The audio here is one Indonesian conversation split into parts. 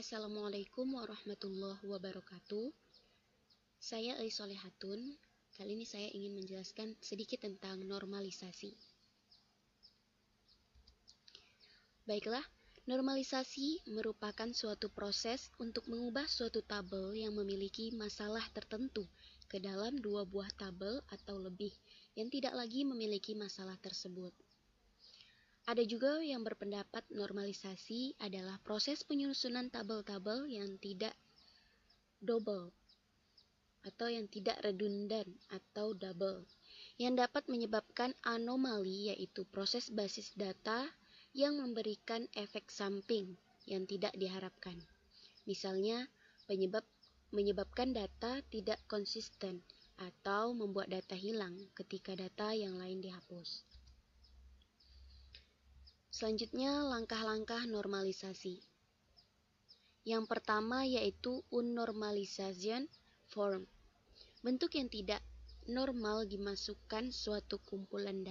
Assalamualaikum warahmatullahi wabarakatuh. Saya Ais Solehatun. Kali ini saya ingin menjelaskan sedikit tentang normalisasi. Baiklah, normalisasi merupakan suatu proses untuk mengubah suatu tabel yang memiliki masalah tertentu ke dalam dua buah tabel atau lebih yang tidak lagi memiliki masalah tersebut. Ada juga yang berpendapat normalisasi adalah proses penyusunan tabel-tabel yang tidak double atau yang tidak redundan atau double, yang dapat menyebabkan anomali, yaitu proses basis data yang memberikan efek samping yang tidak diharapkan. Misalnya, menyebabkan data tidak konsisten atau membuat data hilang ketika data yang lain dihapus. Selanjutnya, langkah-langkah normalisasi. Yang pertama yaitu unnormalization form. Bentuk yang tidak normal dimaksudkan suatu kumpulan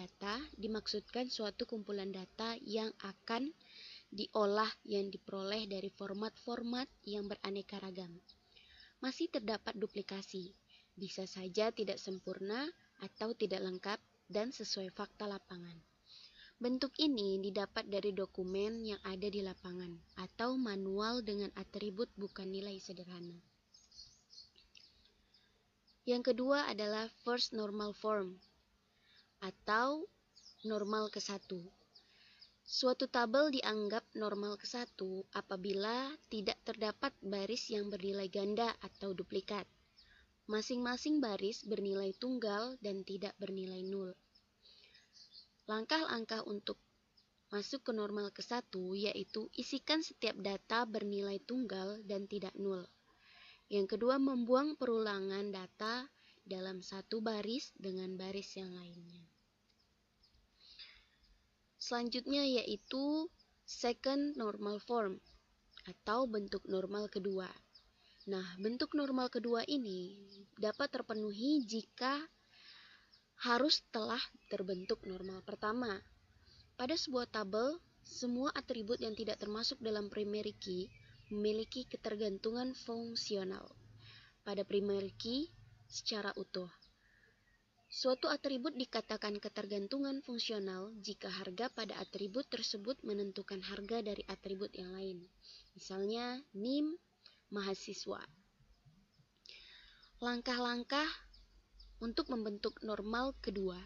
data yang akan diolah yang diperoleh dari format-format yang beraneka ragam. Masih terdapat duplikasi, bisa saja tidak sempurna atau tidak lengkap dan sesuai fakta lapangan. Bentuk ini didapat dari dokumen yang ada di lapangan atau manual dengan atribut bukan nilai sederhana. Yang kedua adalah first normal form atau normal ke-1. Suatu tabel dianggap normal ke-1 apabila tidak terdapat baris yang bernilai ganda atau duplikat. Masing-masing baris bernilai tunggal dan tidak bernilai nol. Langkah-langkah untuk masuk ke normal ke-1 yaitu isikan setiap data bernilai tunggal dan tidak nol. Yang kedua, membuang perulangan data dalam satu baris dengan baris yang lainnya. Selanjutnya yaitu second normal form atau bentuk normal kedua. Nah, bentuk normal kedua ini dapat terpenuhi jika harus telah terbentuk normal pertama. Pada sebuah tabel, semua atribut yang tidak termasuk dalam primary key memiliki ketergantungan fungsional pada primary key secara utuh. Suatu atribut dikatakan ketergantungan fungsional jika harga pada atribut tersebut menentukan harga dari atribut yang lain. Misalnya, NIM mahasiswa. Langkah-langkah untuk membentuk normal kedua,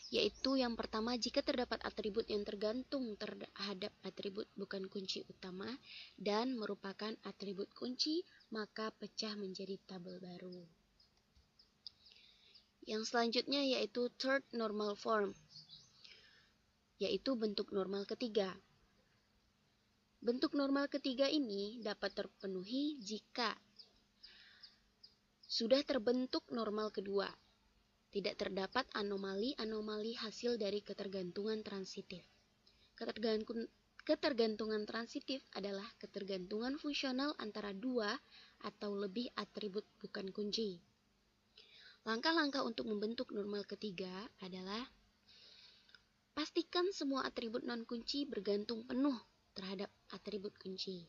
yaitu yang pertama, jika terdapat atribut yang tergantung terhadap atribut bukan kunci utama dan merupakan atribut kunci, maka pecah menjadi tabel baru. Yang selanjutnya yaitu third normal form, yaitu bentuk normal ketiga. Bentuk normal ketiga ini dapat terpenuhi jika sudah terbentuk normal kedua, tidak terdapat anomali-anomali hasil dari ketergantungan transitif. Ketergantungan transitif adalah ketergantungan fungsional antara dua atau lebih atribut bukan kunci. Langkah-langkah untuk membentuk normal ketiga adalah pastikan semua atribut non-kunci bergantung penuh terhadap atribut kunci.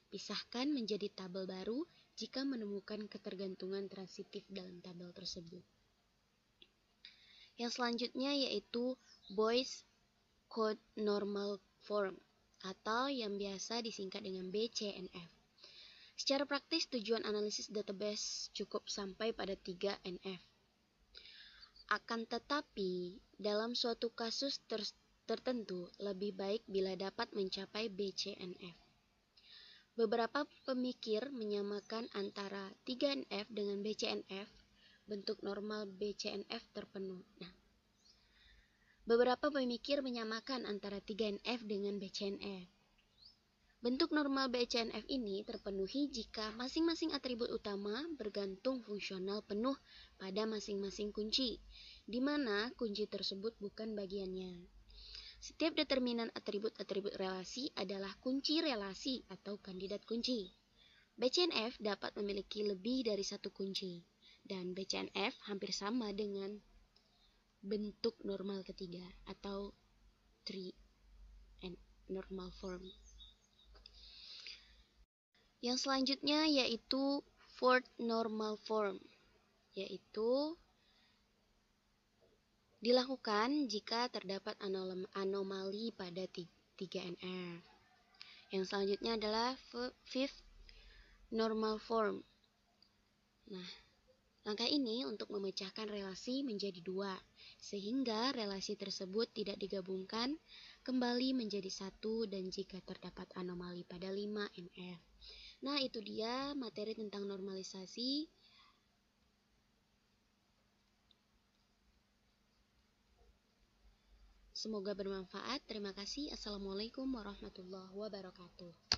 Pisahkan menjadi tabel baru jika menemukan ketergantungan transitif dalam tabel tersebut. Yang selanjutnya yaitu Boy's Code Normal Form atau yang biasa disingkat dengan BCNF. Secara praktis, tujuan analisis database cukup sampai pada 3 NF. Akan tetapi, dalam suatu kasus tertentu, lebih baik bila dapat mencapai BCNF. Beberapa pemikir menyamakan antara 3NF dengan BCNF. Bentuk normal BCNF terpenuh. Beberapa pemikir menyamakan antara 3NF dengan BCNF. Bentuk normal BCNF ini terpenuhi jika masing-masing atribut utama bergantung fungsional penuh pada masing-masing kunci, di mana kunci tersebut bukan bagiannya. Setiap determinan atribut-atribut relasi adalah kunci relasi atau kandidat kunci. BCNF dapat memiliki lebih dari satu kunci, dan BCNF hampir sama dengan bentuk normal ketiga atau 3 normal form. Yang selanjutnya yaitu fourth normal form, yaitu dilakukan jika terdapat anomali pada 3NF. Yang selanjutnya adalah fifth normal form. Nah, langkah ini untuk memecahkan relasi menjadi dua, sehingga relasi tersebut tidak digabungkan kembali menjadi satu dan jika terdapat anomali pada 5NF. Nah, itu dia materi tentang normalisasi. Semoga bermanfaat. Terima kasih. Assalamualaikum warahmatullahi wabarakatuh.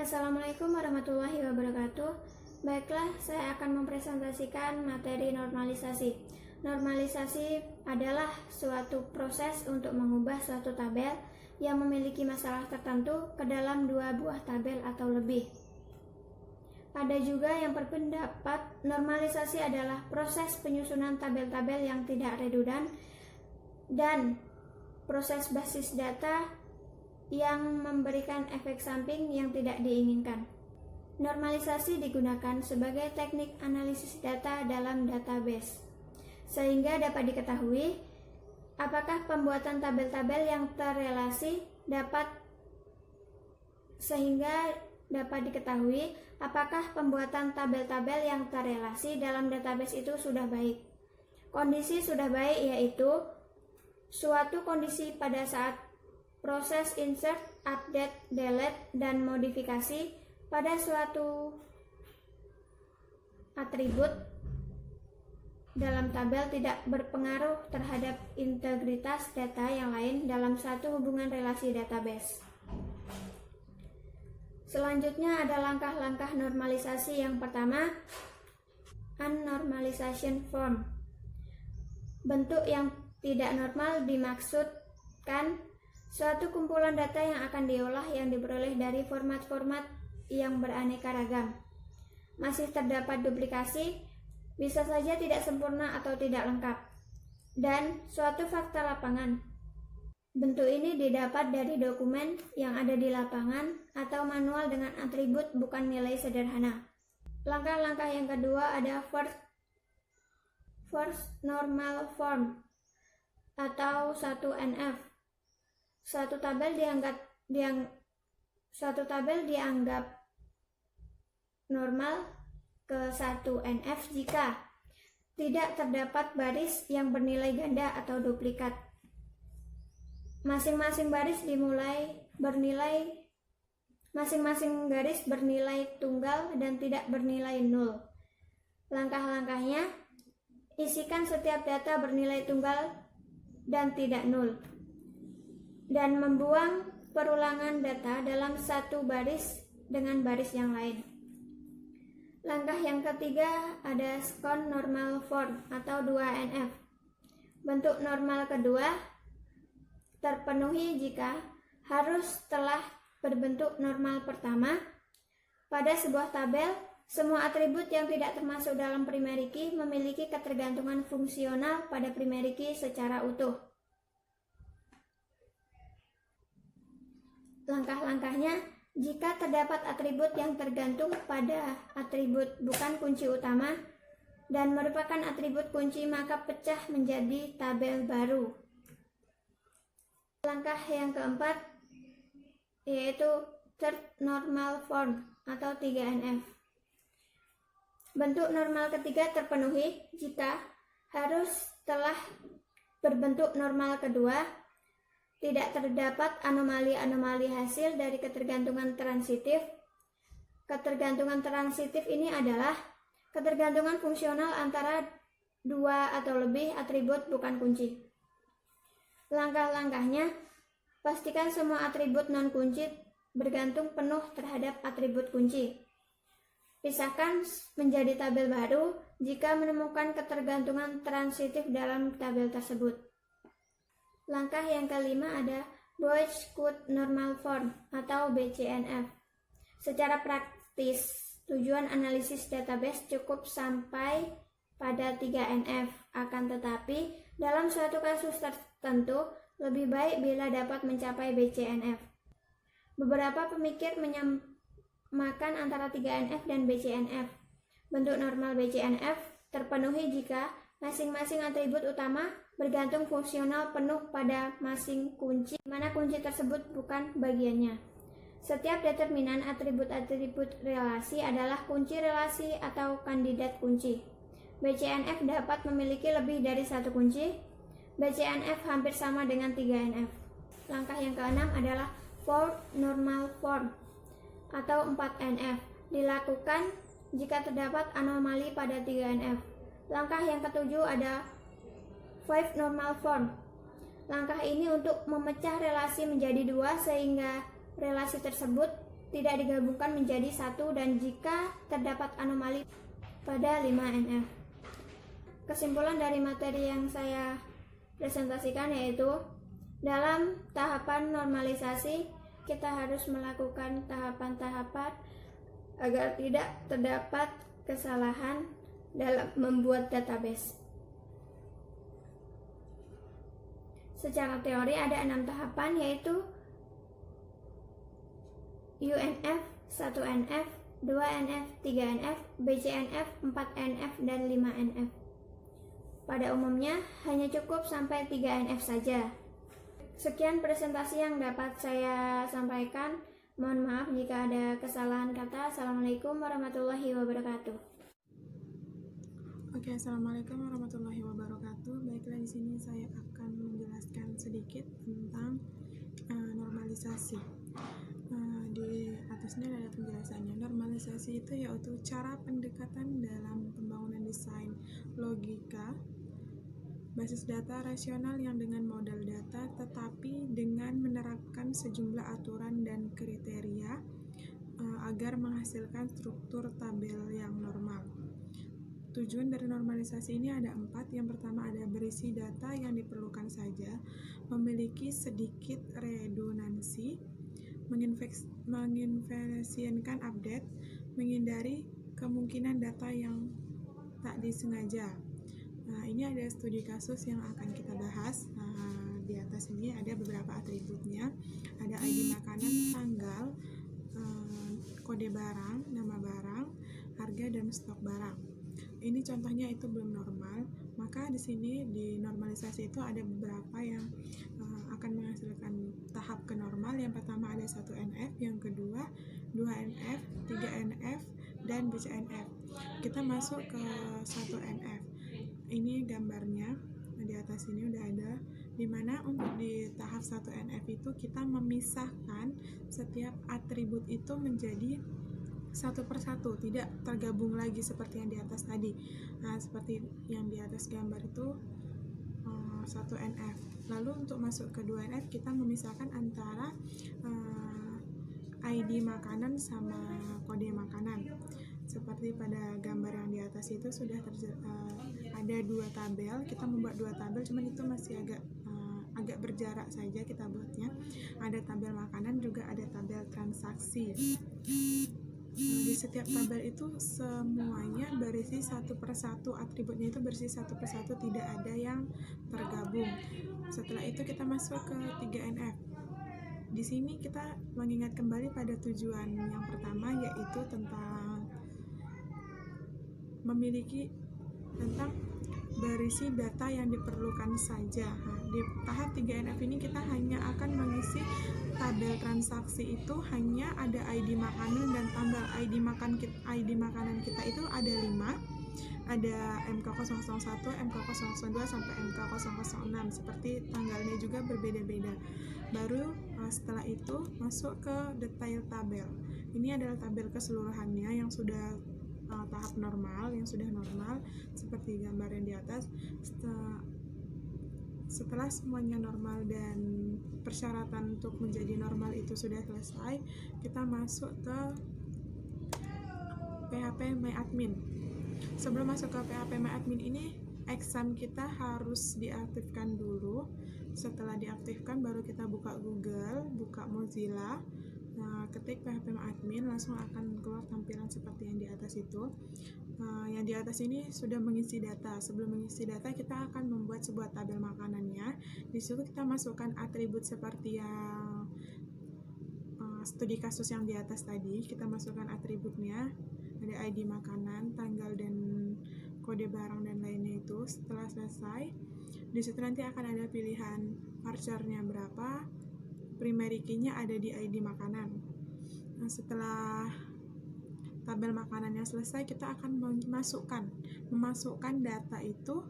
Assalamualaikum warahmatullahi wabarakatuh. Baiklah, saya akan mempresentasikan materi normalisasi. Normalisasi adalah suatu proses untuk mengubah suatu tabel yang memiliki masalah tertentu ke dalam dua buah tabel atau lebih. Ada juga yang berpendapat normalisasi adalah proses penyusunan tabel-tabel yang tidak redundan dan proses basis data yang memberikan efek samping yang tidak diinginkan. Normalisasi digunakan sebagai teknik analisis data dalam database, sehingga dapat diketahui apakah pembuatan tabel-tabel yang terrelasi dapat dalam database itu sudah baik. Kondisi sudah baik yaitu suatu kondisi pada saat proses insert, update, delete, dan modifikasi pada suatu atribut dalam tabel tidak berpengaruh terhadap integritas data yang lain dalam satu hubungan relasi database. Selanjutnya ada langkah-langkah normalisasi. Yang pertama, unnormalization form. Bentuk yang tidak normal dimaksudkan suatu kumpulan data yang akan diolah yang diperoleh dari format-format yang beraneka ragam. Masih terdapat duplikasi, bisa saja tidak sempurna atau tidak lengkap, dan suatu fakta lapangan. Bentuk ini didapat dari dokumen yang ada di lapangan atau manual dengan atribut bukan nilai sederhana. Langkah-langkah yang kedua ada first normal form atau 1NF. Suatu tabel dianggap normal ke 1NF jika tidak terdapat baris yang bernilai ganda atau duplikat. Masing-masing garis bernilai tunggal dan tidak bernilai nol. Langkah-langkahnya, isikan setiap data bernilai tunggal dan tidak nol, dan membuang perulangan data dalam satu baris dengan baris yang lain. Langkah yang ketiga ada skon normal form atau 2NF. Bentuk normal kedua terpenuhi jika harus telah berbentuk normal pertama. Pada sebuah tabel, semua atribut yang tidak termasuk dalam primary key memiliki ketergantungan fungsional pada primary key secara utuh. Langkah-langkahnya, jika terdapat atribut yang tergantung pada atribut bukan kunci utama dan merupakan atribut kunci, maka pecah menjadi tabel baru. Langkah yang keempat yaitu third normal form atau 3NF. Bentuk normal ketiga terpenuhi jika harus telah berbentuk normal kedua, tidak terdapat anomali-anomali hasil dari ketergantungan transitif. Ketergantungan transitif ini adalah ketergantungan fungsional antara dua atau lebih atribut bukan kunci. Langkah-langkahnya, pastikan semua atribut non-kunci bergantung penuh terhadap atribut kunci. Pisahkan menjadi tabel baru jika menemukan ketergantungan transitif dalam tabel tersebut. Langkah yang kelima ada Boyce Codd Normal Form atau BCNF. Secara praktis, tujuan analisis database cukup sampai pada 3NF. Akan tetapi, dalam suatu kasus tertentu, lebih baik bila dapat mencapai BCNF. Beberapa pemikir menyamakan antara 3NF dan BCNF. Bentuk normal BCNF terpenuhi jika masing-masing atribut utama bergantung fungsional penuh pada masing kunci, di mana kunci tersebut bukan bagiannya. Setiap determinan atribut-atribut relasi adalah kunci relasi atau kandidat kunci. BCNF dapat memiliki lebih dari satu kunci. BCNF hampir sama dengan 3NF. Langkah yang keenam adalah fourth normal form atau 4NF. Dilakukan jika terdapat anomali pada 3NF. Langkah yang ketujuh ada fifth normal form. Langkah ini untuk memecah relasi menjadi dua sehingga relasi tersebut tidak digabungkan menjadi satu dan jika terdapat anomali pada 5NF. Kesimpulan dari materi yang saya presentasikan yaitu dalam tahapan normalisasi kita harus melakukan tahapan-tahapan agar tidak terdapat kesalahan dalam membuat database. Secara teori ada 6 tahapan yaitu UNF, 1NF, 2NF, 3NF, BCNF, 4NF, dan 5NF. Pada umumnya hanya cukup sampai 3NF saja. Sekian presentasi yang dapat saya sampaikan. Mohon maaf jika ada kesalahan kata. Assalamualaikum warahmatullahi wabarakatuh. Oke, assalamualaikum warahmatullahi wabarakatuh. Baiklah, di sini saya akan menjelaskan sedikit tentang normalisasi. Di atasnya ada penjelasannya. Normalisasi itu yaitu cara pendekatan dalam pembangunan desain logika basis data rasional yang dengan modal data tetapi dengan menerapkan sejumlah aturan dan kriteria agar menghasilkan struktur tabel yang normal. Tujuan dari normalisasi ini ada 4. Yang pertama ada berisi data yang diperlukan saja, memiliki sedikit redundansi, menginvariasikan update, menghindari kemungkinan data yang tak disengaja. Nah, ini ada studi kasus yang akan kita bahas. Di atas ini ada beberapa atributnya. Ada ID makanan, tanggal, kode barang, nama barang, harga, dan stok barang. Ini contohnya itu belum normal, maka di sini di normalisasi itu ada beberapa yang akan menghasilkan tahap ke normal. Yang pertama ada 1NF, yang kedua 2NF, 3NF, dan BCNF. Kita masuk ke 1NF. Ini gambarnya di atas ini udah ada, dimana untuk di tahap 1NF itu kita memisahkan setiap atribut itu menjadi satu persatu, tidak tergabung lagi seperti yang di atas tadi. Nah, seperti yang di atas gambar itu 1NF. Lalu untuk masuk ke 2NF kita memisahkan antara ID makanan sama kode makanan. Seperti pada gambar yang di atas itu sudah ada 2 tabel. Kita membuat 2 tabel, cuman itu masih agak berjarak saja kita buatnya. Ada tabel makanan, juga ada tabel transaksi. Di setiap tabel itu semuanya berisi satu persatu, atributnya itu berisi satu persatu, tidak ada yang tergabung. Setelah itu kita masuk ke 3NF. Di sini kita mengingat kembali pada tujuan yang pertama, yaitu tentang berisi data yang diperlukan saja. Di tahap 3NF ini kita hanya akan mengisi tabel transaksi, itu hanya ada ID makanan dan tanggal. ID makanan kita itu ada 5, ada MK001, MK002 sampai MK006, seperti tanggalnya juga berbeda-beda. Baru setelah itu masuk ke detail tabel. Ini adalah tabel keseluruhannya yang sudah tahap normal, yang sudah normal seperti gambar yang di atas. Setelah semuanya normal dan persyaratan untuk menjadi normal itu sudah selesai, kita masuk ke PHP MyAdmin. Sebelum masuk ke PHP MyAdmin ini, exam kita harus diaktifkan dulu. Setelah diaktifkan baru kita buka Google, buka Mozilla, ketik PHP MyAdmin, langsung akan keluar tampilan seperti yang di atas itu. Yang di atas ini sudah mengisi data. Sebelum mengisi data, kita akan membuat sebuah tabel makanannya. Di situ kita masukkan atribut seperti yang studi kasus yang di atas tadi. Kita masukkan atributnya, ada ID makanan, tanggal dan kode barang dan lainnya itu. Setelah selesai, di situ nanti akan ada pilihan varchar-nya berapa, primary key-nya ada di ID makanan. Nah, setelah tabel makanannya selesai, kita akan memasukkan data itu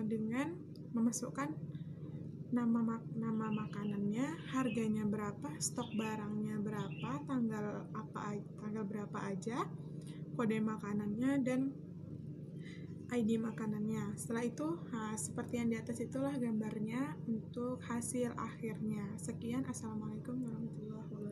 dengan memasukkan nama makanannya, harganya berapa, stok barangnya berapa, tanggal berapa aja, kode makanannya, dan ID makanannya. Setelah itu, seperti yang di atas itulah gambarnya untuk hasil akhirnya. Sekian, assalamualaikum warahmatullahi wabarakatuh.